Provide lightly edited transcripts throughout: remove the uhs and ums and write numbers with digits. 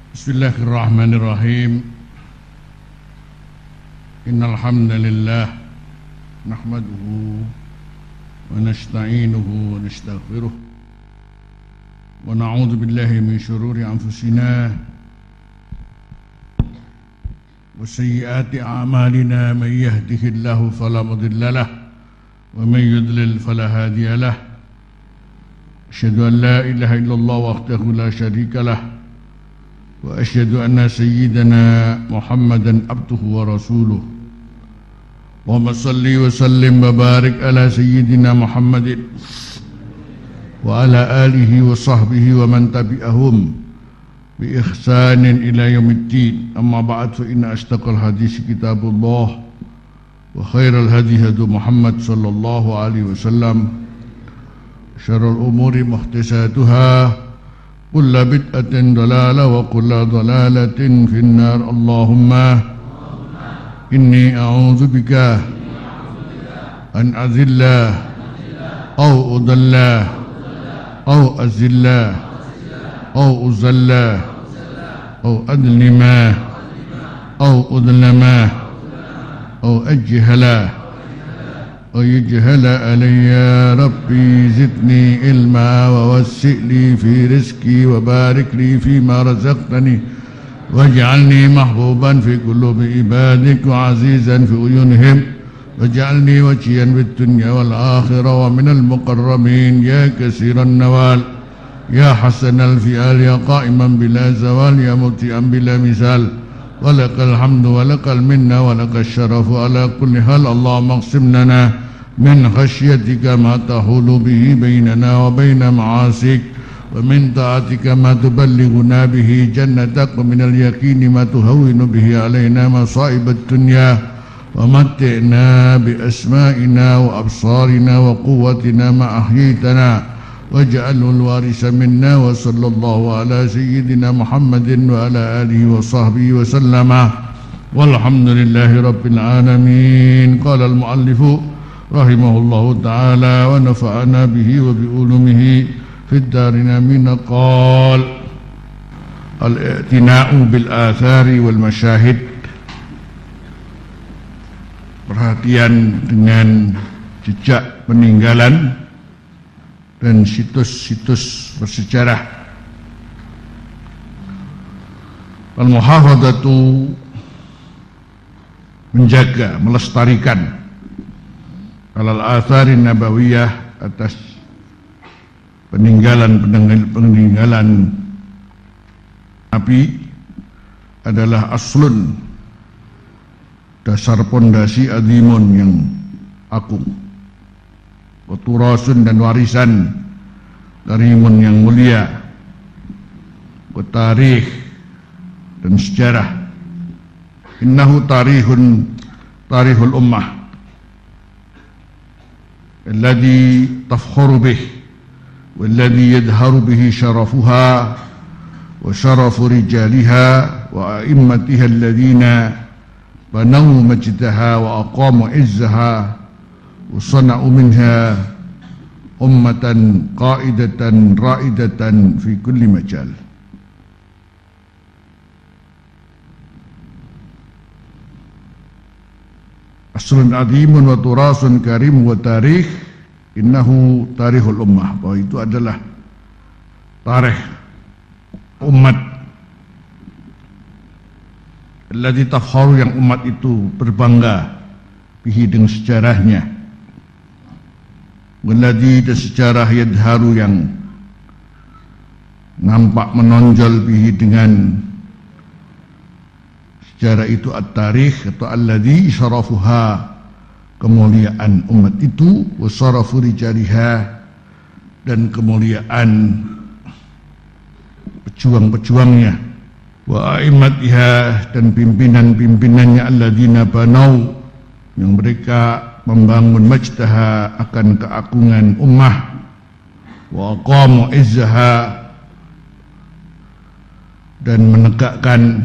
Bismillahirrahmanirrahim. Innal hamdalillah nahmaduhu wa nasta'inuhu wa nastaghfiruh wa na'udzu billahi min shururi anfusina wa sayyiati a'malina. Man yahdihillahu fala mudilla lahu wa man yudlil fala hadiya lahu. Asyhadu an la ilaha illallah wahdahu la syarika lahu wa asyhadu anna sayyidana Muhammadan abduhu wa rasuluh. Allahumma salli wa sallim wa barik ala sayyidina Muhammadin wa ala alihi wa sahbihi wa man tabi'ahum bi ihsanin ila yaumiddin. Amma ba'd, fa inna asdaqal hadis kitabullah wa khairal hadi hadi Muhammad sallallahu alaihi wasallam. Syarrul umuri muhtasatuhah, kulla bid'atin dalalah wa kulla dalalatin finnar. Allahumma inni a'udzu bika an azilla aw udalla aw azilla aw uzalla aw adlima aw udlama aw ajhala aw yujhala alayya. Rabbi zidni ilma wa wassi' li fi rizqi wa barik li fi ma razaqtani waj'alni mahbuban fi qulubi ibadik wa azizan fi uyunihim waj'alni wajiyan fid dunya wal akhirah wa minal muqarrabin. Ya kasiran nawal, ya hasanal fi'al, ya qa'iman bila zawal, ya muti'an bila misal, walakal hamdu walakal minna walakal syarafu ala kulli hal. Allahumma aqsim lana min khasyatika ma tahulu bihi bainana wa baina ma'asik, wa min ta'atika ma tuballighuna bihi jannatak, wa minal yaqini ma tuhawwinu bihi alaina masaibat dunya, wa matti'na bi asma'ina wa absarina wa quwwatina ma ahyaytana waj'alhu al-warisa minna. Wa sallallahu ala sayyidina Muhammadin wa ala alihi wa sahbihi wa sallama walhamdulillahi rabbil alamin. Qala al-muallifu rahimahullahu ta'ala wa nafa'ana bihi wa bi ulumihi fid darin amin. Qala al-i'tina'u bil athari wal masyahid, perhatian dengan jejak peninggalan dan situs-situs bersejarah. Al-muhafadzatu, menjaga, melestarikan, alal atharin nabawiyah, atas peninggalan Nabi, adalah aslun, dasar pondasi azimun yang agung, wa turasun, dan warisan karimun yang mulia, wa tarikh, dan sejarah. Innahu tarihul ummah alladhi tafkhuru bih walladhi yadharu bihi syarafuha wa syarafu rijaliha wa a'immatiha alladhina banaw majdaha wa aqamu izzaha wa sana'u minha ummatan qa'idatan ra'idatan fi kulli majal. Aslun azimun wa turasun karim wa tarikh, innahu tarihul ummah, bahwa itu adalah tarikh umat, alladzi tafkharu, yang umat itu berbangga, bihi, dengan sejarahnya, walladzi, dan sejarah, yadharu, yang nampak menonjol, bihi, dengan sejarah itu, at-tarikh atau alladzi syarafuha, kemuliaan umat itu, wa syarafu rijaliha, dan kemuliaan pejuang-pejuangnya, wa a'immatiha, dan pimpinan-pimpinannya, alladzina banau, yang mereka membangun majdaha, akan keagungan ummah, wa aqamu izzaha, dan menegakkan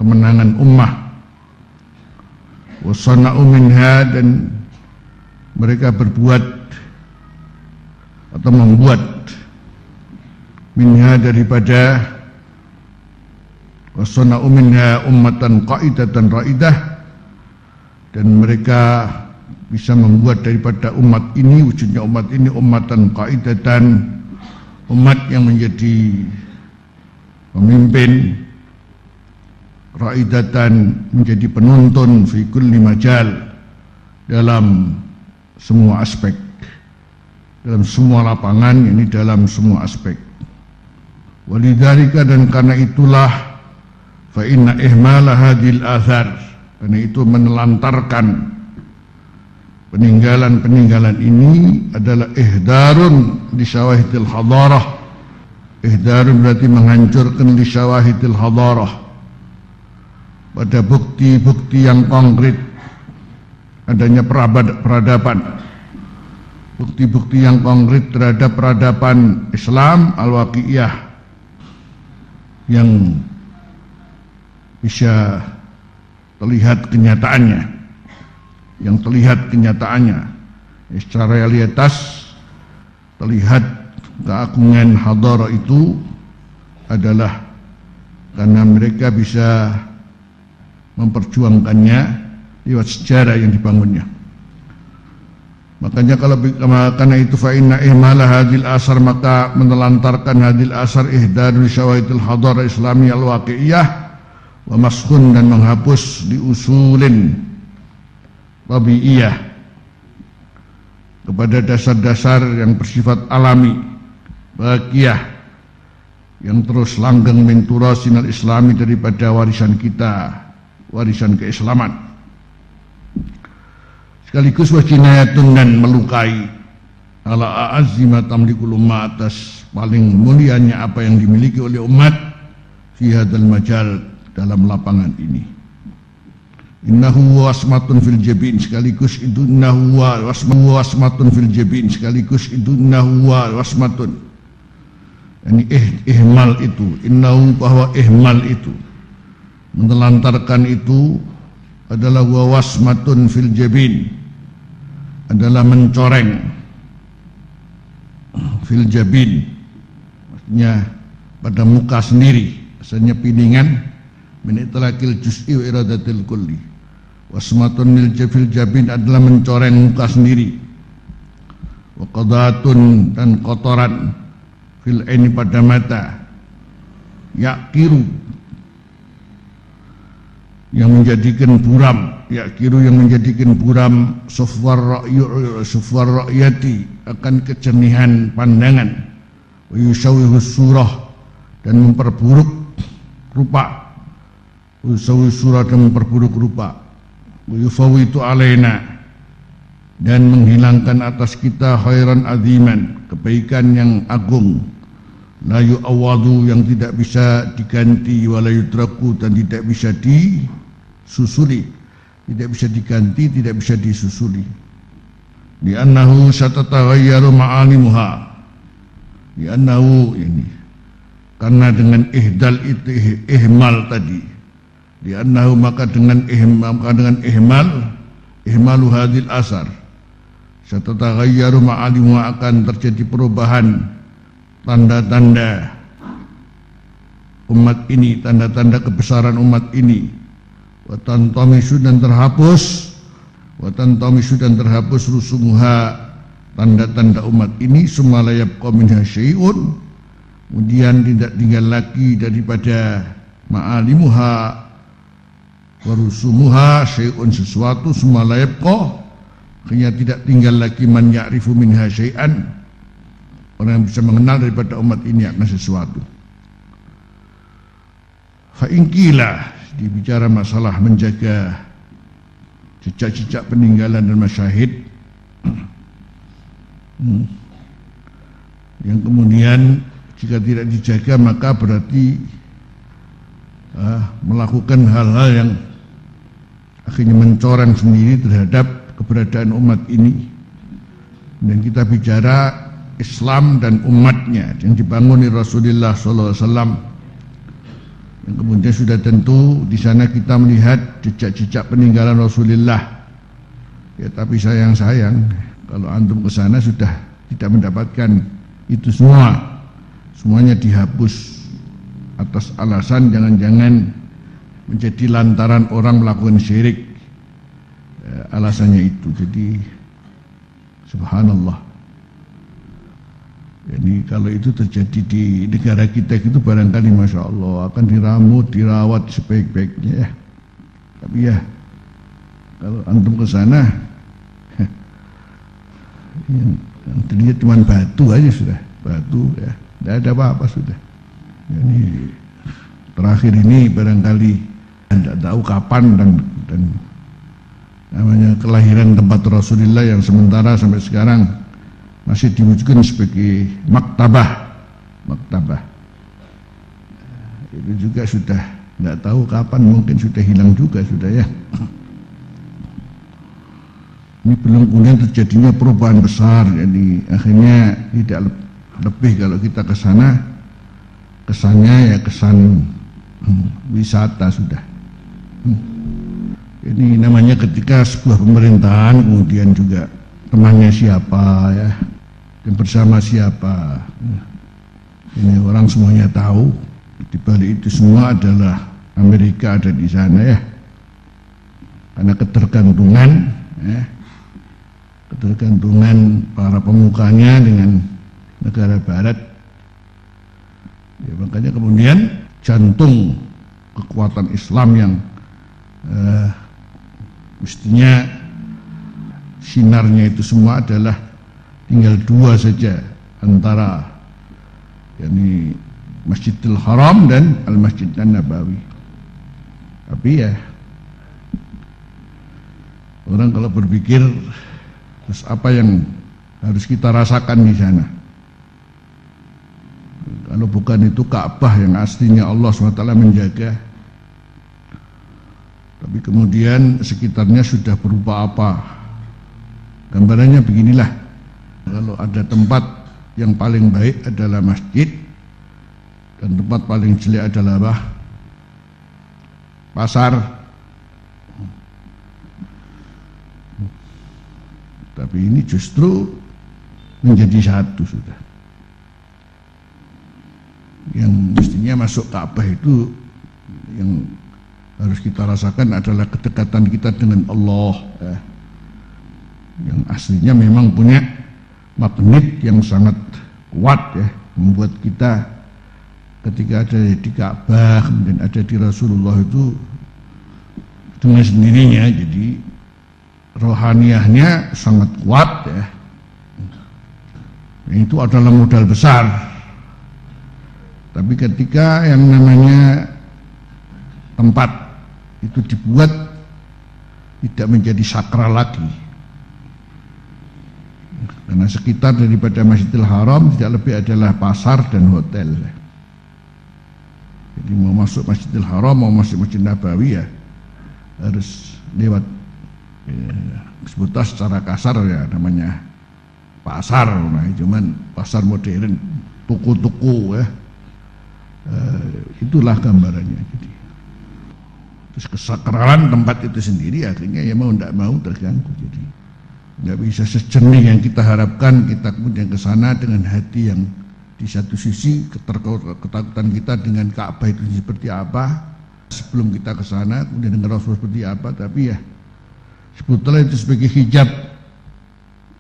kemenangan ummah, wa sana'u minha, dan mereka berbuat atau membuat minha, daripada Wasana'u minha ummatan qaidatan raidah, dan mereka bisa membuat daripada umat ini, wujudnya umat ini ummatan qaidatan, umat yang menjadi pemimpin, raidatan menjadi penuntun fi kulli majal, dalam semua aspek, dalam semua lapangan, ini dalam semua aspek. Walidzalika, dan karena itulah, fa inna ihmala hadhil athar, karena itu menelantarkan peninggalan-peninggalan ini adalah ihdarun li syawahidil hadarah. Ihdarun berarti menghancurkan li syawahidil hadarah, pada bukti-bukti yang konkret adanya peradaban, bukti-bukti yang konkret terhadap peradaban Islam al-waqi'iyah yang bisa terlihat kenyataannya, secara realitas terlihat keagungan hadarah itu adalah karena mereka bisa memperjuangkannya lewat sejarah yang dibangunnya. Makanya karena itu fa inna ihmala hadil asar, maka menelantarkan hadil asar ihdadul syawahidil hadarah islamiyah al-waqi'iyah wa maskhun, dan menghapus di usulin tabi'iyah, kepada dasar-dasar yang bersifat alami, baqiyah, yang terus langgeng min turasinal islami, daripada warisan kita, warisan keislaman. Sekaligus wajinayatun, dan melukai ala a'azzi ma tamlikul ummah, atas paling mulianya apa yang dimiliki oleh umat fi hadzal majal, dalam lapangan ini. Innahu wasmatun fil jabin, sekaligus itu innahu wasmatun fil jabin, sekaligus itu innahu wasmatun, ini ihmal itu, innahu, bahwa ihmal itu, menelantarkan itu adalah wasmatun fil jabin, adalah mencoreng fil jabin, maksudnya pada muka sendiri, maksudnya piningan min itlaqil juz'i wa iradatil kulli. Wasmatun fil jabin adalah mencoreng muka sendiri, wa qadatun, dan kotoran, fil aini, pada mata, yakiru, yang menjadikan buram, yakiru, yang menjadikan buram, sufwar ra'yati, akan kejernihan pandangan, wa yusawwihu surah, dan memperburuk rupa, yusawwihu surah, dan memperburuk rupa, wa yufawitu alaina, dan menghilangkan atas kita khairan aziman, kebaikan yang agung, la yu'awadu, yang tidak bisa diganti, wa la yudraku, dan tidak bisa disusuli, tidak bisa diganti, tidak bisa disusuli. Li'annahu satataghayyaru ma'alimuha, li'annahu, ini karena dengan ihdal itu, ihmal tadi, li'annahu, maka dengan ihmalu hadil asar, satataghayyaru ma'alimuha, akan terjadi perubahan tanda-tanda umat ini, tanda-tanda kebesaran umat ini, watantamisu, dan terhapus rusumuha, tanda-tanda umat ini, sumalayab qaminha syai'un, kemudian tidak tinggal lagi daripada ma'alimuha wa rusumuha syai'un, sesuatu, sumalayab akhirnya tidak tinggal lagi man ya'rifu minha syai'an, orang yang bisa mengenal daripada umat ini akan sesuatu. Fa'inkilah, dibicara masalah menjaga jejak-jejak peninggalan dan masyahid, yang kemudian jika tidak dijaga maka berarti melakukan hal-hal yang akhirnya mencoreng sendiri terhadap keberadaan umat ini. Dan kita bicara Islam dan umatnya yang dibangun oleh Rasulullah SAW, yang kemudian sudah tentu di sana kita melihat jejak-jejak peninggalan Rasulullah. Ya, tapi sayang kalau antum ke sana sudah tidak mendapatkan itu semua, semuanya dihapus atas alasan jangan-jangan menjadi lantaran orang melakukan syirik. Alasannya itu. Jadi subhanallah. Jadi kalau itu terjadi di negara kita itu barangkali masya Allah akan dirawat sebaik-baiknya ya. Tapi ya kalau antum ke sana yang terlihat cuma batu aja sudah, batu ya, tidak ada apa-apa sudah. Jadi terakhir ini barangkali tidak tahu kapan dan namanya kelahiran tempat Rasulullah yang sementara sampai sekarang masih diwujudkan sebagai maktabah. Itu juga sudah tidak tahu kapan, mungkin sudah hilang juga sudah ya. Ini belum kemudian terjadinya perubahan besar, jadi akhirnya tidak lebih kalau kita ke sana kesannya ya kesan wisata sudah. Ini namanya ketika sebuah pemerintahan kemudian juga temannya siapa ya dan bersama siapa. Ini orang semuanya tahu. Di balik itu semua adalah Amerika ada di sana ya. Karena ketergantungan ya. Ketergantungan para pemukanya dengan negara barat ya, makanya kemudian jantung kekuatan Islam yang mestinya sinarnya itu semua adalah tinggal dua saja antara yakni Masjidil Haram dan Al-Masjid An-Nabawi. Tapi ya orang kalau berpikir terus apa yang harus kita rasakan di sana? Kalau bukan itu Ka'bah yang aslinya Allah SWT menjaga, tapi kemudian sekitarnya sudah berupa apa? Gambarannya beginilah. Kalau ada tempat yang paling baik adalah masjid dan tempat paling jelek adalah apa? Pasar. Tapi ini justru menjadi satu sudah. Yang mestinya masuk Ka'bah itu yang harus kita rasakan adalah kedekatan kita dengan Allah ya. Yang aslinya memang punya magnet yang sangat kuat ya, membuat kita ketika ada di Ka'bah kemudian ada di Rasulullah itu dengan sendirinya jadi rohaniahnya sangat kuat ya. Itu adalah modal besar. Tapi ketika yang namanya tempat itu dibuat tidak menjadi sakral lagi, karena sekitar daripada Masjidil Haram tidak lebih adalah pasar dan hotel. Jadi mau masuk Masjidil Haram mau masuk Masjid Nabawi ya harus lewat sebutan secara kasar ya namanya pasar, nah cuman pasar modern, toko-toko ya, itulah gambarannya. Jadi terus kesakralan tempat itu sendiri akhirnya ya mau tidak mau terganggu. Jadi nggak bisa sejernih yang kita harapkan kita kemudian ke sana dengan hati yang di satu sisi ketakutan kita dengan Ka'bah itu seperti apa sebelum kita ke sana, kemudian dengan Rasul seperti apa, tapi ya sebetulnya itu sebagai hijab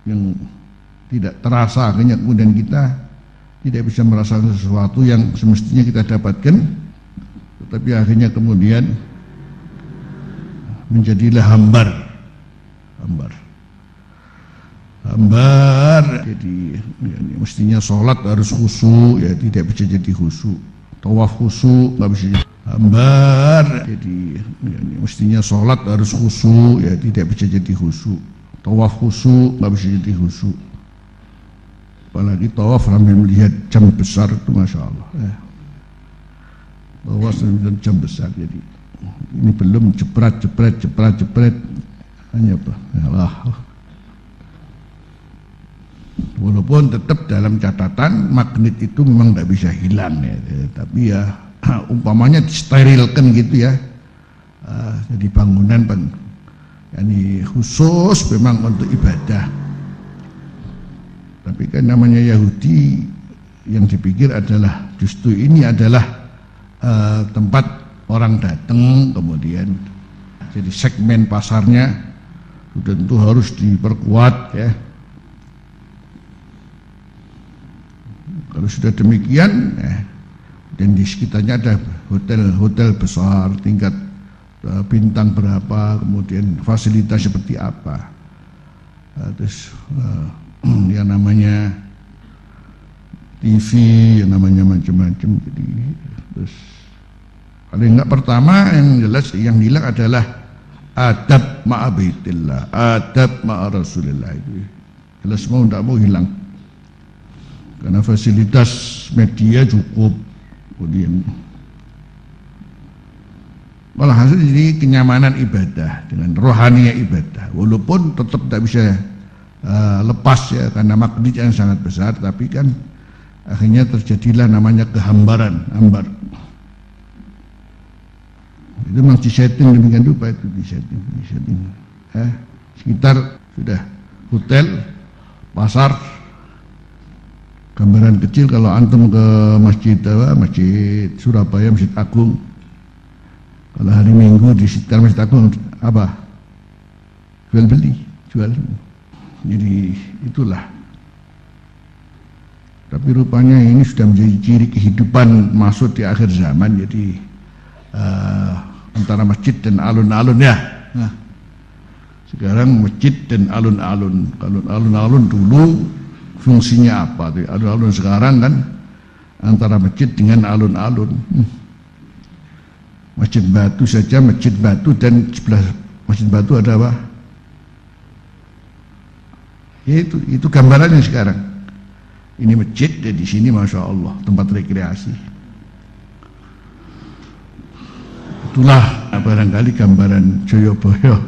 yang tidak terasa, akhirnya kemudian kita tidak bisa merasakan sesuatu yang semestinya kita dapatkan, tetapi akhirnya kemudian menjadilah hambar. Jadi ya, mestinya sholat harus khusyuk ya tidak bisa jadi khusyuk, tawaf khusyuk nggak bisa jadi hambar. Jadi ya, mestinya sholat harus khusyuk ya tidak bisa jadi khusyuk, tawaf khusyuk nggak bisa jadi khusyuk. Apalagi tawaf sambil melihat jam besar itu masya Allah ya. Tawaf sambil jam besar, jadi ini belum jepret hanya apa ya Allah. Walaupun tetap dalam catatan magnet itu memang tidak bisa hilang ya, tapi ya umpamanya disterilkan gitu ya, jadi bangunan yani khusus memang untuk ibadah. Tapi kan namanya Yahudi yang dipikir adalah justru ini adalah tempat orang datang, kemudian jadi segmen pasarnya tentu harus diperkuat ya. Kalau sudah demikian, dan di sekitarnya ada hotel-hotel besar tingkat bintang berapa, kemudian fasilitas seperti apa, terus yang namanya TV, yang namanya macam-macam. Jadi terus paling enggak pertama yang jelas yang hilang adalah adab ma'abitillah, adab ma'a Rasulillah. Itu jelas mau tidak mau hilang, karena fasilitas media cukup, kemudian malah hasil jadi kenyamanan ibadah dengan rohaninya ibadah, walaupun tetap tidak bisa lepas ya, karena magnet yang sangat besar, tapi kan akhirnya terjadilah namanya kehambaran, hambar. Itu memang disetting demikian rupa, itu disetting. Sekitar sudah hotel, pasar, gambaran kecil. Kalau antum ke masjid Surabaya, Masjid Agung, kalau hari Minggu di sekitar Masjid Agung apa? Jual beli. Jadi itulah. Tapi rupanya ini sudah menjadi ciri kehidupan masuk di akhir zaman. Jadi antara masjid dan alun-alun ya. Nah, sekarang masjid dan alun-alun. Kalau alun-alun dulu fungsinya apa? Alun-alun sekarang kan antara masjid dengan alun-alun. Masjid Batu saja, Masjid Batu dan sebelah Masjid Batu ada apa? Ya itu gambarannya sekarang. Ini masjid dan di sini masya Allah tempat rekreasi. Itulah barangkali gambaran Joyoboyo,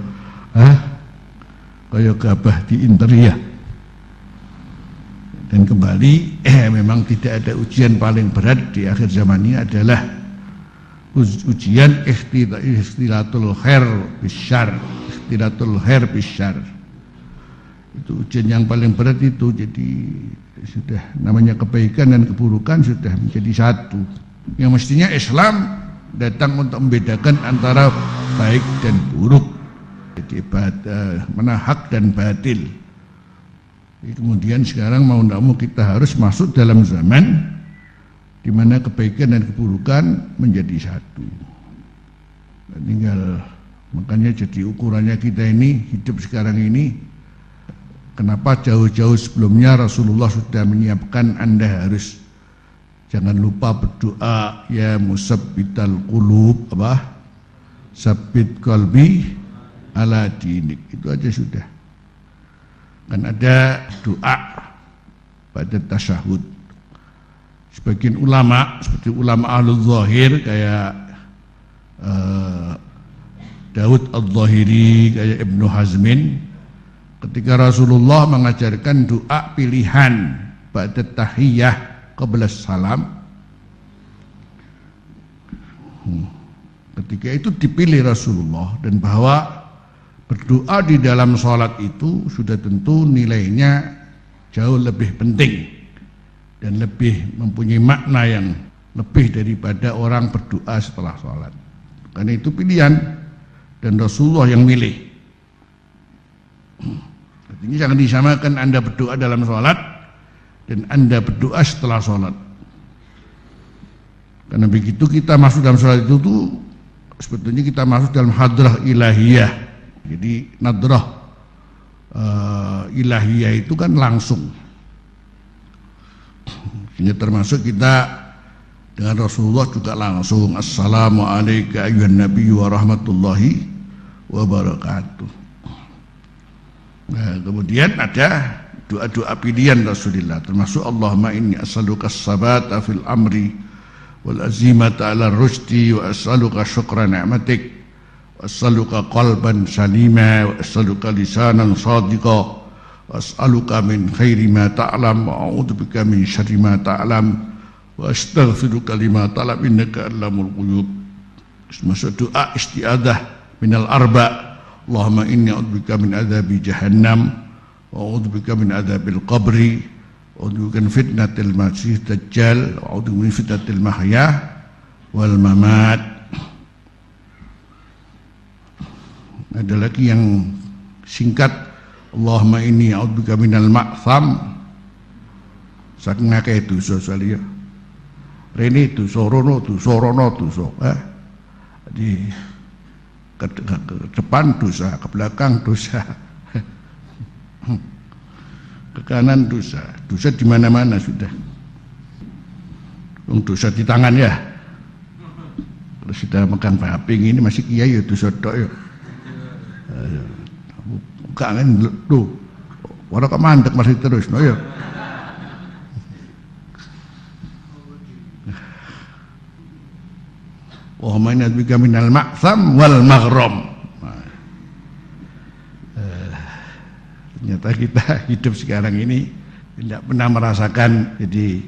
kayak gabah di Interia. Dan kembali, memang tidak ada ujian paling berat di akhir zaman ini adalah ujian ikhtilatul khair bisyar, ikhtilatul khair bisyar. Itu ujian yang paling berat itu. Jadi sudah namanya kebaikan dan keburukan sudah menjadi satu. Yang mestinya Islam datang untuk membedakan antara baik dan buruk. Jadi mana hak dan batil. Kemudian sekarang mau tidak mau kita harus masuk dalam zaman di mana kebaikan dan keburukan menjadi satu. Tinggal makanya jadi ukurannya kita ini hidup sekarang ini. Kenapa jauh-jauh sebelumnya Rasulullah sudah menyiapkan Anda harus jangan lupa berdoa ya musabbital qulub, sabbit qalbi ala dinik. Itu aja sudah. Kan ada doa pada tasyahud. Sebagian ulama seperti ulama ahlul zahir kayak Daud al-Zahiri, kayak Ibnu Hazmin, ketika Rasulullah mengajarkan doa pilihan pada tahiyah qabla salam, ketika itu dipilih Rasulullah, dan bahwa berdoa di dalam sholat itu sudah tentu nilainya jauh lebih penting dan lebih mempunyai makna yang lebih daripada orang berdoa setelah sholat. Karena itu pilihan dan Rasulullah yang milih. Artinya jangan disamakan Anda berdoa dalam sholat dan Anda berdoa setelah sholat. Karena begitu kita masuk dalam sholat itu tuh sebetulnya kita masuk dalam hadrah ilahiyah. Jadi nadrah ilahiyah itu kan langsung. Ini termasuk kita dengan Rasulullah juga langsung. Assalamualaikum ayyuhan nabiyyu wa rahmatullahi wa barakatuh. Nah, kemudian ada doa-doa pilihan Rasulullah, termasuk Allahumma inni as'aluka as-sabata fil amri wal azimata ala rusdi wa as'aluka syukra ni'matik wa as'aluka qalban salima wa as'aluka lisanan sadiqa wa as'aluka min khairi ma ta'lam wa a'udzubika min syarri ma ta'lam wa astaghfiruka lima ta'lam innaka allamul ghuyub. Termasuk doa isti'adzah minal arba'. Allahumma inni a'udzubika min adzabi jahannam wa a'udzubika min adzabil qabri wa a'udzubika min fitnatil masih dajjal wa a'udzubika min fitnatil mahya wal mamat. Ada lagi yang singkat, Allahumma inni a'udzubika minal ma'tham. Saking akeh dosa salih. Rene dosa rono dosa. Jadi ke depan dosa, ke belakang dosa. Ke kanan dosa. Dosa di mana-mana sudah. Dosa di tangan ya. Kalau sudah megang HP ini masih kiai ya dosa tok ya. Kangen tuh, orang kok mandek masih terus, no ya. Oh mana bika minal ma'tham wal maghram. Ternyata kita hidup sekarang ini tidak pernah merasakan jadi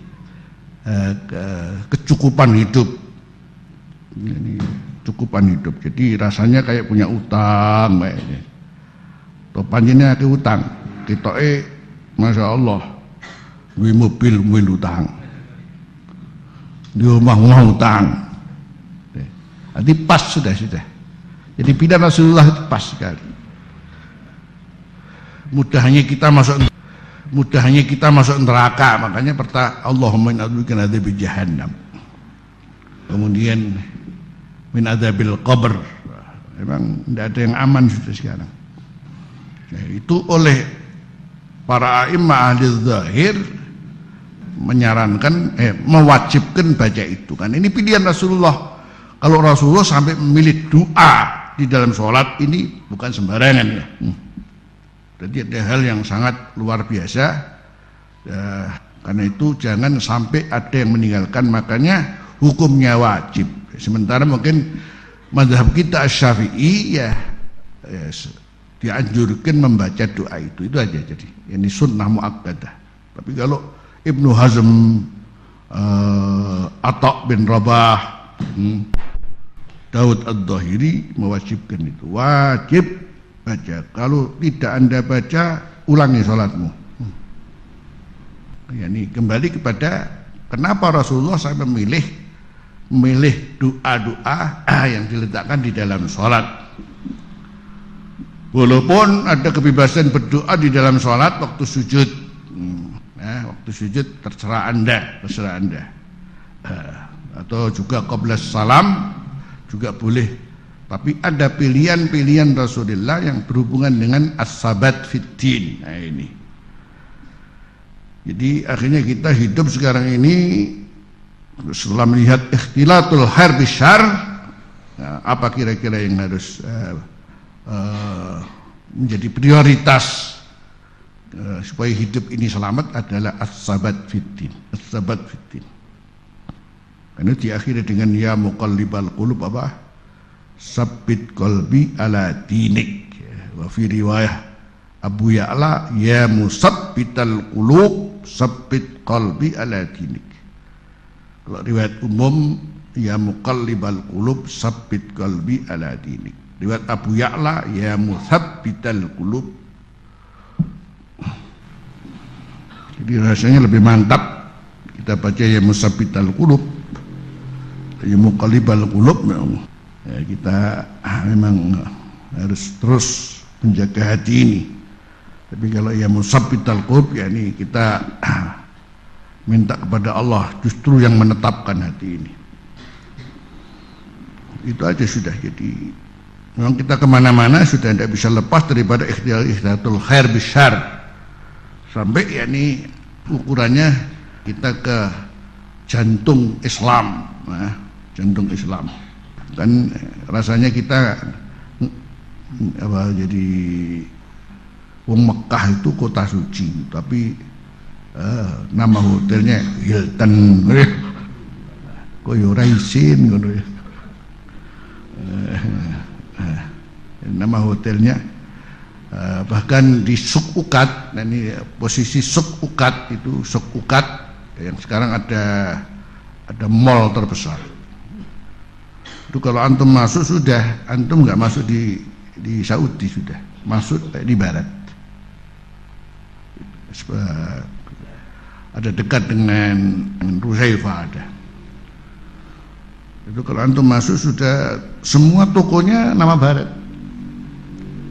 kecukupan hidup. Ini cukupan hidup. Jadi rasanya kayak punya utang kayaknya. Topanjene akeh utang. Ketoke Masya Allah duwe mobil utang. Di rumah utang. Jadi pas sudah. Jadi pilihan Rasulullah itu pas sekali. Mudahnya kita masuk neraka. Makanya Allahumma inna a'udzubika min adzabi jahannam. Kemudian min adzabil qabr. Memang tidak ada yang aman sudah sekarang. Nah, itu oleh para a'imah ahli zahir menyarankan, mewajibkan baca itu kan. Ini pilihan Rasulullah. Kalau Rasulullah sampai memilih doa di dalam sholat ini bukan sembarangan ya. Jadi ada hal yang sangat luar biasa. Karena itu jangan sampai ada yang meninggalkan, makanya hukumnya wajib. Sementara mungkin mazhab kita Syafi'i ya dianjurkan membaca doa itu aja. Jadi ini sunnah muakkadah. Tapi kalau Ibnu Hazm, Atha bin Rabah, Daud Ad-Dhahiri mewajibkan itu, wajib baca. Kalau tidak Anda baca, ulangi sholatmu. Ya, ini kembali kepada kenapa Rasulullah saya memilih doa-doa yang diletakkan di dalam sholat. Walaupun ada kebebasan berdoa di dalam sholat waktu sujud. Waktu sujud terserah Anda. Atau juga qabla salam juga boleh, tapi ada pilihan-pilihan Rasulullah yang berhubungan dengan as-sabat fiddin. Nah ini, jadi akhirnya kita hidup sekarang ini setelah melihat ikhtilatul khair bisyarr, apa kira-kira yang harus menjadi prioritas supaya hidup ini selamat adalah as-sabat fiddin. Karena diakhiri dengan ya muqallibal qulub apa? Sabbit qalbi ala dinik. Wa fi riwayah Abu Ya'la ya musabbital qulub sabbit qalbi ala dinik. Kalau riwayat umum ya muqallibal qulub sabbit qalbi ala dinik. Riwayat Abu Ya'la ya musabbital qulub. Jadi rasanya lebih mantap kita baca ya musabbital qulub, ya muqallibal qulub. Ya, kita memang harus terus menjaga hati ini. Tapi kalau ya musabbital qulub, ya ini kita minta kepada Allah justru yang menetapkan hati ini. Itu aja sudah. Jadi memang kita kemana-mana sudah tidak bisa lepas daripada ikhtilatul khair bisyarr. Sampai ya ini ukurannya kita ke jantung Islam, jantung Islam. Kan rasanya kita jadi wong Mekah itu kota suci, tapi nama hotelnya Hilton, koyo raisin ngono ya. Nama hotelnya bahkan di Suk Ukat. Nah ini posisi Suk Ukat itu, Suk Ukat yang sekarang ada mall terbesar. Itu kalau antum masuk sudah, antum nggak masuk di Saudi, sudah masuk di barat. Ada dekat dengan Ruzaifah ada. Itu kalau antum masuk sudah semua tokonya nama barat,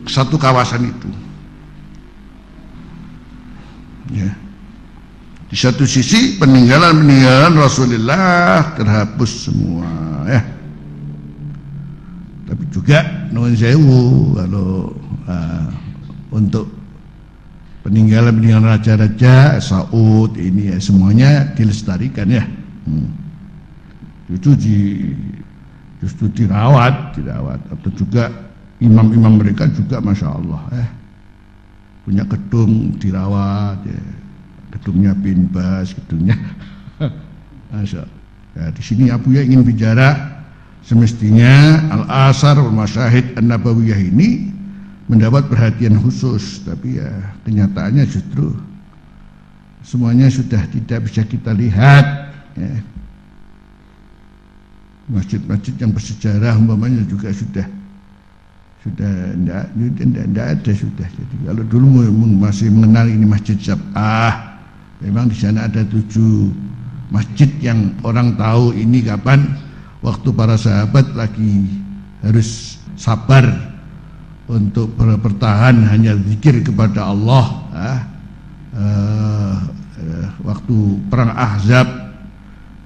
satu kawasan itu. Ya. Di satu sisi peninggalan Rasulullah terhapus semua, ya. Tapi juga nuwun sewu kalau untuk peninggalan raja-raja Saud ini ya, semuanya dilestarikan, ya. Itu justru dirawat, atau juga imam-imam mereka juga masya Allah, punya gedung dirawat, ya. Gedungnya bin Bas, gedungnya masya Allah. Ya, di sini Abuya ingin bicara semestinya Al-Asar wal Masyahid An-Nabawiyah ini mendapat perhatian khusus, tapi ya kenyataannya justru semuanya sudah tidak bisa kita lihat, ya. Masjid-masjid yang bersejarah umpamanya juga sudah tidak ada sudah. Jadi kalau dulu masih mengenal ini Masjid Sab'ah, memang di sana ada 7 masjid yang orang tahu ini kapan waktu para sahabat lagi harus sabar untuk bertahan hanya zikir kepada Allah, waktu perang Ahzab,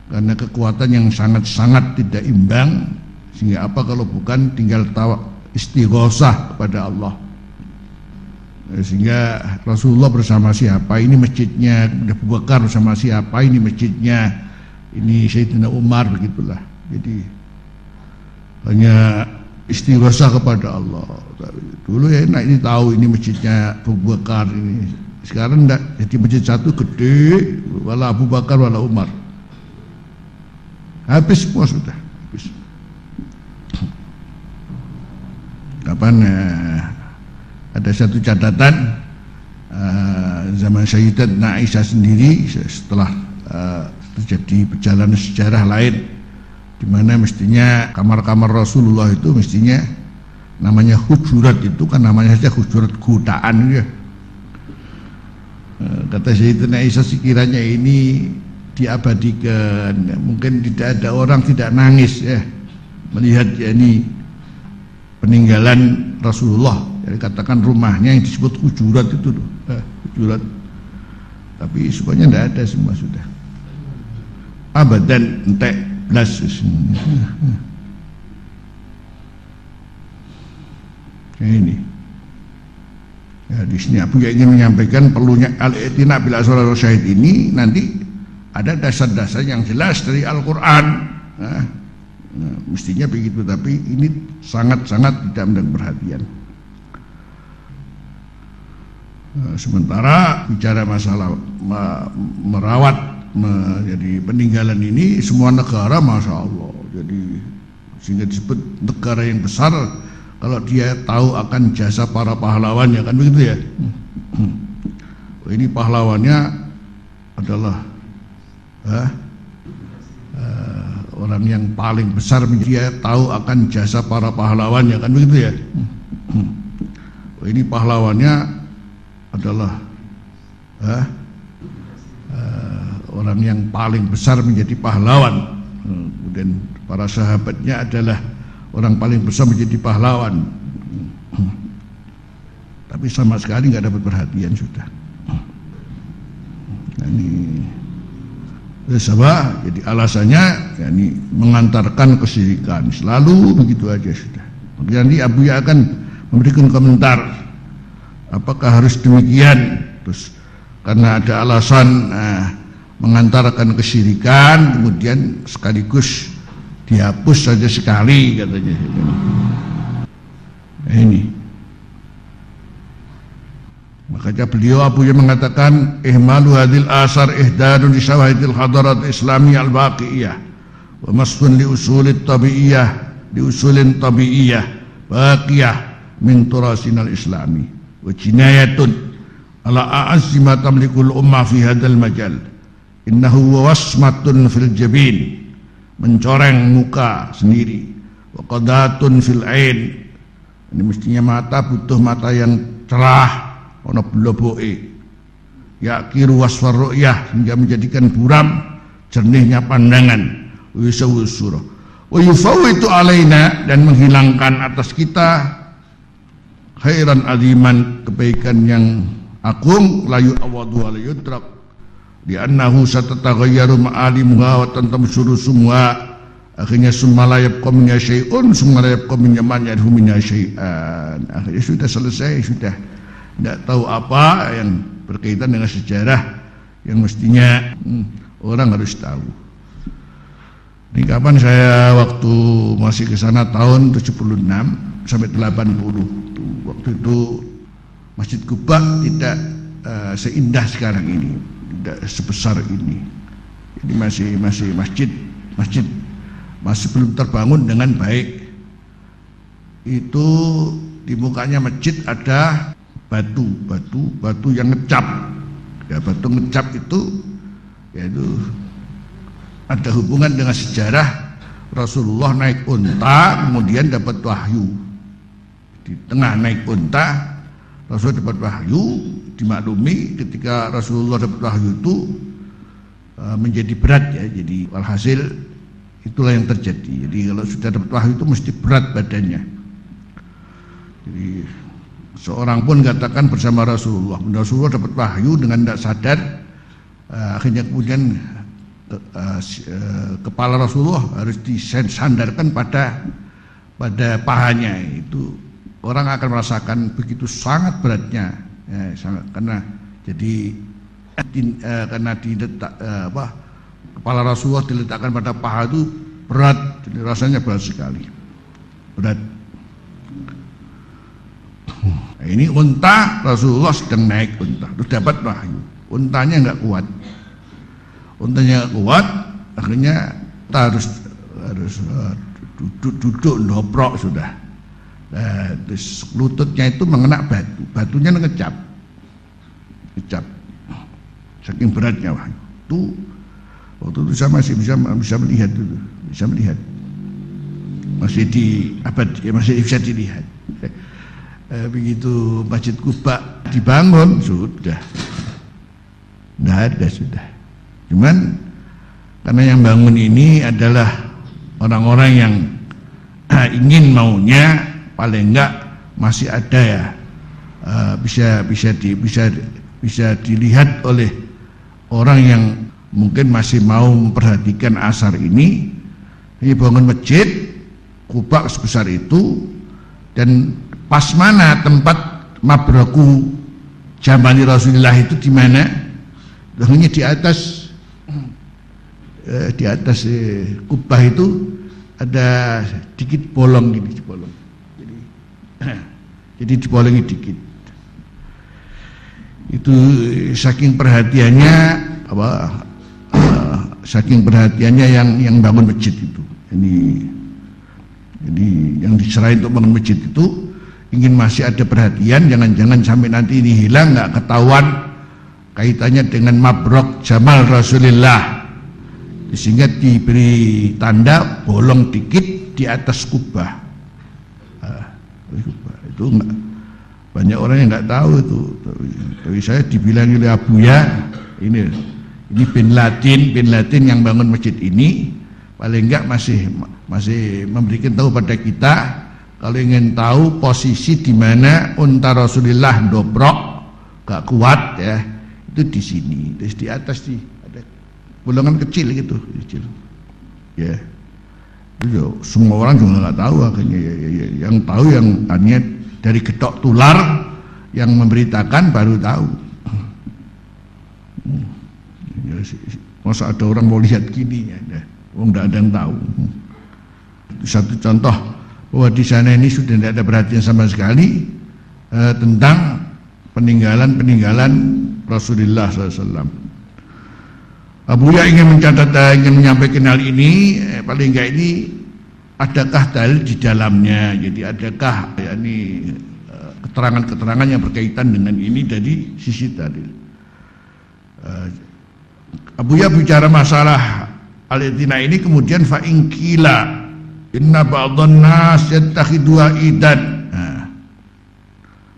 karena kekuatan yang sangat-sangat tidak imbang, sehingga apa kalau bukan tinggal istighosah kepada Allah. Sehingga Rasulullah bersama siapa ini masjidnya, Abu Bakar bersama siapa ini masjidnya, ini Sayyidina Umar, begitulah. Jadi hanya istighosah kepada Allah. Dulu ya enak ini tahu ini masjidnya Abu Bakar ini. Sekarang enggak, jadi masjid satu gede, wala Abu Bakar wala Umar. Habis semua sudah, habis. Kapan ada satu catatan zaman Sayyidatuna Aisyah sendiri setelah terjadi perjalanan sejarah lain, di mana mestinya kamar-kamar Rasulullah itu mestinya namanya hujurat, itu kan namanya saja hujurat kutaan, ya. Kata Sayyidatuna Aisyah, sekiranya ini diabadikan, mungkin tidak ada orang tidak nangis, ya, melihat ya ini peninggalan Rasulullah. Jadi katakan rumahnya yang disebut hujurat itu loh, hujurat. Tapi semuanya tidak ada, semua sudah abadan entek blas. Ini ya, di sini aku ingin menyampaikan perlunya al-i'tina bil asrar syahid ini. Nanti ada dasar-dasar yang jelas dari Al-Quran, mestinya begitu, tapi ini sangat-sangat tidak mendapat perhatian. Sementara bicara masalah merawat jadi peninggalan ini, semua negara masya Allah, jadi sehingga disebut negara yang besar kalau dia tahu akan jasa para pahlawannya, kan begitu, ya. Ini pahlawannya adalah orang yang paling besar, dia tahu akan jasa para pahlawannya, kan begitu, ya. Ini pahlawannya adalah orang yang paling besar menjadi pahlawan. Kemudian para sahabatnya adalah orang paling besar menjadi pahlawan. Tapi sama sekali nggak dapat perhatian sudah. Nah, ini jadi alasannya ya, ini mengantarkan kesyirikan, selalu begitu aja sudah. Nanti Abuya akan memberikan komentar, apakah harus demikian? Terus karena ada alasan mengantarkan kesyirikan, kemudian sekaligus dihapus saja sekali, katanya. Ini makanya beliau Abuya mengatakan ihmalu hadil asar ihdadun li syawahidil hadarat islamiyah al-baqiyah wa masfun li usulit tabi'iyah li usulin tabi'iyah baqiyah min turasinal islami wa jinayatun ala a'azzi ma tamlikul ummah fi hadal majal innahu wasmatun fil jabin, mencoreng muka sendiri, wa qadatun fil ain, ini mestinya mata butuh mata yang cerah, ono bloboke, yakiru wasfar ru'yah, hingga menjadikan buram jernihnya pandangan, wisawusura wa yufawwitu alaina, dan menghilangkan atas kita khairan aziman, kebaikan yang agung, la yu'awwadu wa la yudrak, li'annahu satataghayyaru ma'alimuha wa tantamsuru semua, akhirnya summa la yabqa minha syai'un summa la yabqa minha man yadhu minha syai'an. Akhirnya sudah selesai, sudah tidak tahu apa yang berkaitan dengan sejarah yang mestinya orang harus tahu. Ini kapan saya waktu masih ke sana tahun 76 sampai 80. Waktu itu Masjid Quba tidak seindah sekarang ini, tidak sebesar ini. Jadi masih masjid masih belum terbangun dengan baik. Itu di mukanya masjid ada batu yang ngecap. Ya, batu ngecap itu yaitu ada hubungan dengan sejarah Rasulullah naik unta kemudian dapat wahyu. Di tengah naik unta Rasul dapat wahyu, dimaklumi ketika Rasulullah dapat wahyu itu menjadi berat ya. Jadi walhasil itulah yang terjadi. Jadi kalau sudah dapat wahyu itu mesti berat badannya. Jadi seorang pun katakan bersama Rasulullah dapat wahyu dengan tidak sadar, akhirnya kemudian kepala Rasulullah harus disandarkan pada pahanya. Itu orang akan merasakan begitu sangat beratnya, ya, sangat, karena jadi karena kepala Rasulullah diletakkan pada paha itu berat, jadi rasanya berat sekali, berat. Nah, ini unta Rasulullah sedang naik unta, terus dapat wahyu, untanya nggak kuat, akhirnya kita harus duduk ndoprok sudah. Terus lututnya itu mengenak batunya ngecap, saking beratnya wahyu. Waktu itu saya masih bisa melihat dulu, masih bisa dilihat. Begitu Masjid Quba dibangun sudah, nggak ada sudah. Cuman karena yang bangun ini adalah orang-orang yang ingin maunya paling enggak masih ada ya, bisa dilihat oleh orang yang mungkin masih mau memperhatikan asar ini. Ini bangun masjid Quba sebesar itu, dan pas mana tempat mabraku jamani Rasulullah itu di mana? Hanya di atas Kubah itu ada dikit bolong gini, bolong. Jadi dibolongi dikit. Itu saking perhatiannya yang bangun masjid itu. Ini yang diserahin untuk bangun masjid itu ingin masih ada perhatian, jangan-jangan sampai nanti ini hilang, nggak ketahuan kaitannya dengan mabrok Jamal Rasulullah, sehingga diberi tanda bolong dikit di atas Kubah. Itu enggak, banyak orang yang nggak tahu itu. Tapi saya dibilang oleh Abuya, ini bin Laden yang bangun masjid ini, paling enggak masih memberikan tahu pada kita kalau ingin tahu posisi di mana unta Rasulullah dobrok gak kuat ya, itu di sini. Terus di atas ada bolongan kecil gitu, kecil. Ya. Itu semua orang juga nggak tahu akhirnya. Yang tahu yang hanya dari gedok tular yang memberitakan baru tahu. Masa ada orang mau lihat gini ya, nggak ada yang tahu. Satu contoh bahwa di sana ini sudah tidak ada perhatian sama sekali tentang peninggalan Rasulullah SAW. Abuya ingin menyampaikan hal ini, paling enggak ini adakah dalil di dalamnya? Jadi adakah yakni keterangan-keterangan yang berkaitan dengan ini dari sisi dalil? Abuya bicara masalah al-i'tina ini, kemudian fa in qila inna ba'dhan nas yattakhidua idan.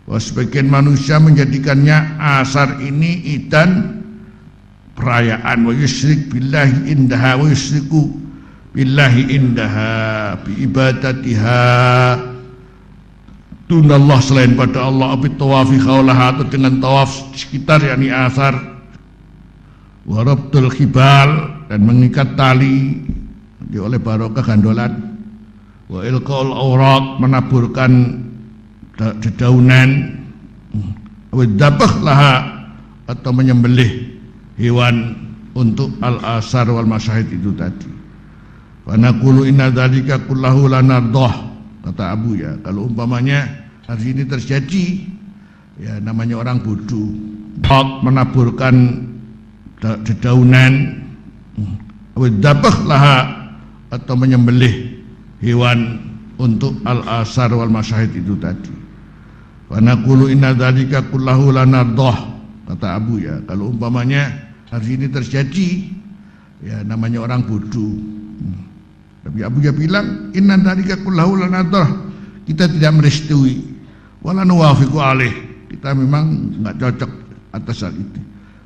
Bahwa sebagian manusia menjadikannya asar ini idan, perayaan, wa yusyrik billahi indaha, wa yusyriku billahi indaha bi ibadatiha dunallah selain pada Allah, abi tawafi khawlaha atau dengan tawaf sekitar yakni asar, wa rabtul khibal dan mengikat tali oleh barokah gandolan, wa ilqaul aurat menaburkan dedaunan, wa dzabah laha atau menyembelih hewan untuk al-asar wal masyahid itu tadi. Wa naqulu inna dzalika kullahu lanardah, kata Abu ya, kalau umpamanya hari ini terjadi ya namanya orang bodoh menaburkan dedaunan, wa dzabah laha atau menyembelih hewan untuk al-asar wal masyahid itu tadi. Wa naqulu inna dzalika kullahu lanardah, kata Abu ya, kalau umpamanya hari ini terjadi ya namanya orang bodoh. Tapi Abu ya bilang inna dzalika kullahu lanardah, kita tidak merestui, wala nuwafiqu alaih, kita memang enggak cocok atas hal itu.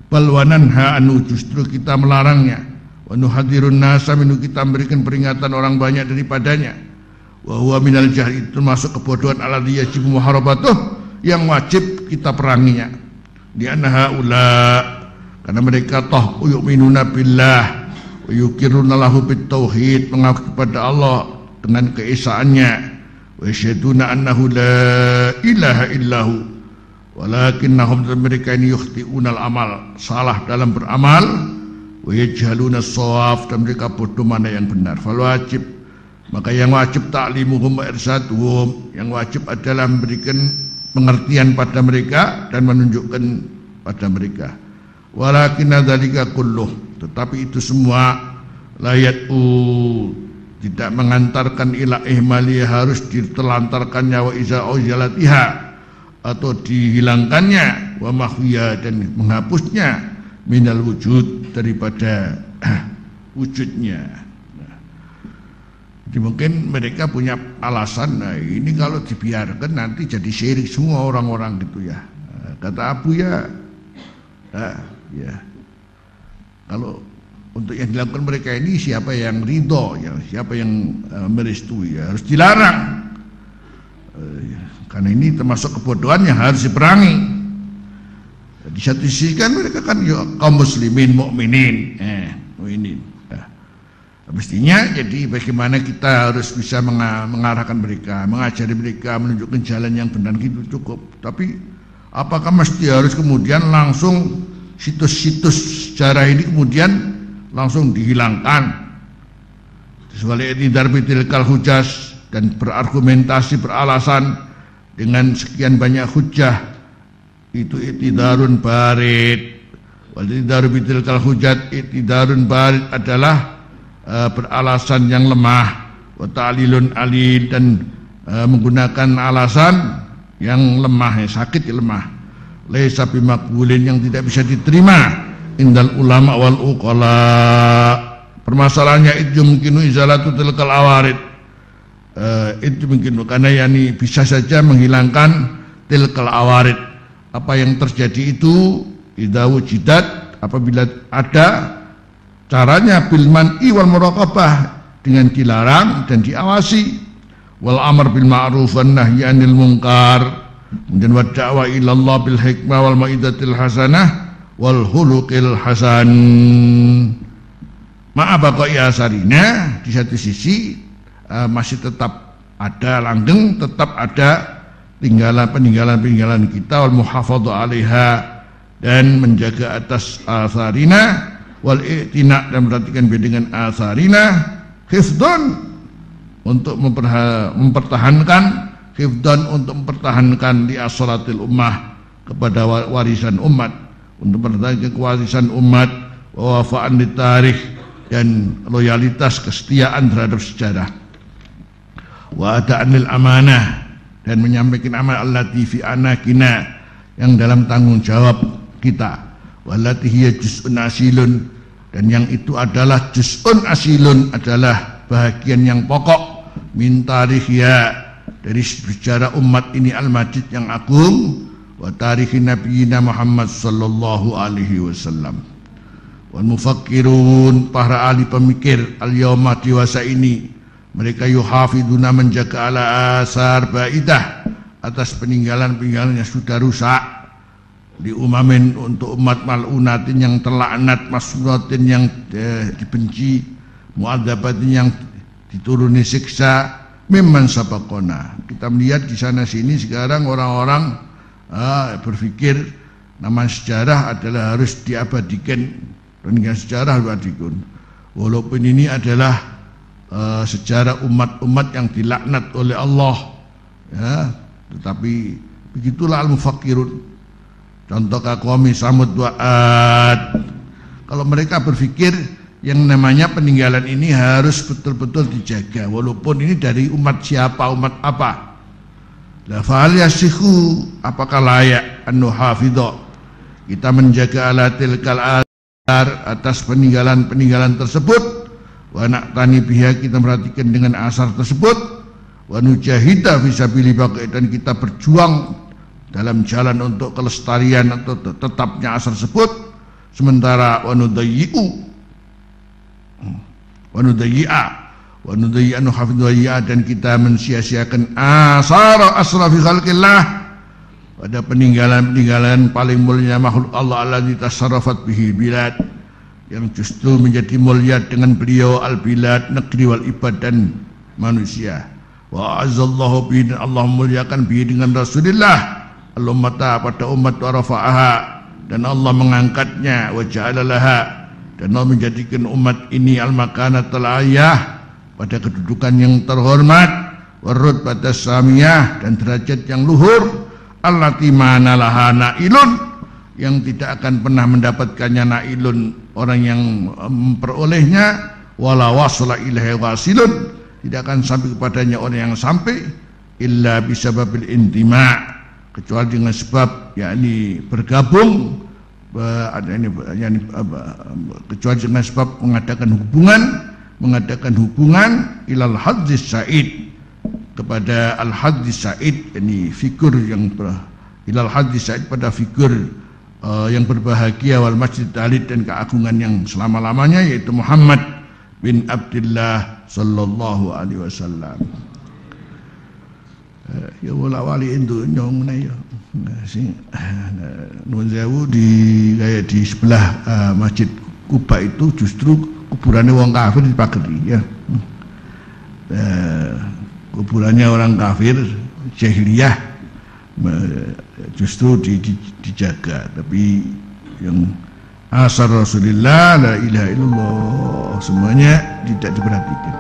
Bal wa nanha anu, justru kita melarangnya. Wa nuhadirun nasa minu, kita memberikan peringatan orang banyak daripadanya. Wa huwa minal jahli, itu masuk kebodohan alladzi yajibu muharabatuh, yang wajib kita peranginya. Di anna haula, karena mereka toh yu'minuna billah wa yukiruna lahu bitauhid, mengaku kepada Allah dengan keesaannya, wa yasyhaduna annahu la ilaha illahu, walakinnahum, mereka ini yukhti'unal amal, salah dalam beramal, wa yajhaluna shawab, dan mereka bodoh mana yang benar. Fal wajib, maka yang wajib ta'limuhum wa irsaduhum, yang wajib adalah memberikan pengertian pada mereka dan menunjukkan pada mereka. Walakinna dzalika kulluh, tetapi itu semua layatu, tidak mengantarkan ila ihmali, harus ditelantarkannya, wa iza jalatiha, atau dihilangkannya, wa mahwiya, dan menghapusnya, minal wujud, daripada wujudnya. Jadi mungkin mereka punya alasan, nah ini kalau dibiarkan nanti jadi syirik semua orang-orang gitu ya. Kata Abu ya, ya, kalau untuk yang dilakukan mereka ini siapa yang ridho ya, siapa yang merestui ya, harus dilarang. Karena ini termasuk kebodohan yang harus diperangi. Di satu sisi kan mereka kan ya, kaum muslimin mukminin, mukminin. Mestinya jadi bagaimana kita harus bisa mengarahkan mereka, mengajari mereka, menunjukkan jalan yang benar, gitu cukup. Tapi apakah mesti harus kemudian langsung situs-situs sejarah ini kemudian langsung dihilangkan? Sebagai i'tidar bitilkal hujjas, dan berargumentasi, beralasan dengan sekian banyak hujjah, itu i'tidarun barid. Wal i'tidar bitilkal hujjat, i'tidarun barid adalah beralasan yang lemah, wa ta'lilun alil, dan menggunakan alasan yang lemah, sakit lemah, laisa bimaqbulin, yang tidak bisa diterima indal ulama wal uqala. Permasalahannya itu mungkin izalatu tilkal awarid, itu mungkin karena yani bisa saja menghilangkan tilkal awarid, apa yang terjadi itu idza wujidat, apabila ada. Caranya bil man'i wal muraqabah, dengan dilarang dan diawasi, wal amr bil ma'ruf wan nahyi 'anil munkar, kemudian wa da'wa ila Allah bil hikmah wal mau'izatil hasanah wal khuluqil hasan. Ma'abaqai asarina, di satu sisi masih tetap ada langgeng, tetap ada peninggalan kita, wal muhafadhu 'alaiha, dan menjaga atas asarina, wal i'tina, dan memperhatikan dengan asarina, hifdhan, untuk mempertahankan, hifdhan, untuk mempertahankan di asalatil ummah, kepada warisan umat, untuk mempertahankan kewarisan umat, wa wafa'an di tarikh, dan loyalitas, kesetiaan terhadap sejarah, wa ada'anil amanah, dan menyampaikan amanah allati fi anakina, yang dalam tanggung jawab kita, wallati hiya juz'un asilun, dan yang itu adalah juz'un asilun, adalah bahagian yang pokok, min tarikhya, dari sejarah umat ini al-majid yang agung, wa tarikhi nabiyina Muhammad sallallahu alaihi wasallam, wal mufakkirun, para ahli pemikir al-yauma dewasa ini, mereka yuhafiduna, menjaga ala asar baidah, atas peninggalan-peninggalan yang sudah rusak, di umamin, untuk umat malunatin yang terlaknat, masrunatin yang dibenci, muadzabatin yang dituruni siksa, mimman sabaqona. Kita melihat di sana sini sekarang orang-orang berpikir nama sejarah adalah harus diabadikan, peninggalan sejarah harus diabadikan, walaupun ini adalah sejarah umat-umat yang dilaknat oleh Allah, ya. Tetapi begitulah al-mufakkirun. Contoh kaum Samud wa Ad. Kalau mereka berpikir yang namanya peninggalan ini harus betul-betul dijaga, walaupun ini dari umat siapa, umat apa. La fa'al yasihu, apakah layak an nuhafidha, kita menjaga ala tilkal athar, atas peninggalan-peninggalan tersebut, wa na'tani biha, kita perhatikan dengan asar tersebut, wa nujahida fisabilillah, dan kita berjuang dalam jalan untuk kelestarian atau tetapnya asar tersebut. Sementara wa nudayyi'a nuhafidhuha, dan kita mensia-siakan asar asrafi khalqillah, pada peninggalan-peninggalan paling mulia makhluk Allah, alladzi tasarrafat bihi bilad, yang justru menjadi mulia dengan beliau al-bilad, negeri wal ibad dan manusia. Wa azzallahu bihi, dan Allah muliakan bihi dengan Rasulullah al-ummata, pada umat, wa rafa'aha, dan Allah mengangkatnya, wa ja'alalaha, dan Allah menjadikan umat ini al-makanatul aliyah, pada kedudukan yang terhormat, warud pada samiyah, dan derajat yang luhur, allati manalaha nailun, yang tidak akan pernah mendapatkannya nailun, orang yang memperolehnya, wala wasla ilaihi wasilun, tidak akan sampai kepadanya orang yang sampai, illa bisababil intima, kecuali dengan sebab yakni bergabung, kecuali dengan sebab mengadakan hubungan ilal hadzis sa'id, kepada al hadzis sa'id, yakni figur yang ilal hadzis sa'id, pada figur yang berbahagia, wal masjid alid, dan keagungan yang selama-lamanya, yaitu Muhammad bin Abdullah sallallahu alaihi wasallam. Ya wala wali itu nyong ya sing nuwun sewu, kayak di sebelah Masjid Kuba itu justru kuburannya wong kafir dipageri, ya. Kuburannya orang kafir jahiliyah justru dijaga, tapi yang asar Rasulullah, la ilaha illallah, semuanya tidak diperhatikan.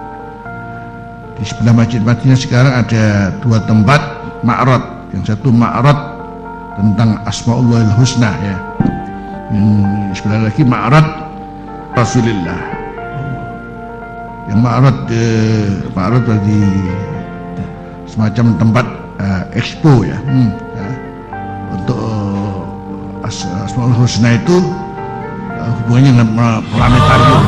Di sebelah Masjid Madinah sekarang ada dua tempat ma'rad. Yang satu ma'rad tentang Asmaullahil Husna, ya. Yang sebelah lagi ma'rad Rasulullah. Yang ma'rad berarti semacam tempat expo, ya. Untuk Asmaullahil Husna itu hubungannya dengan planetarium.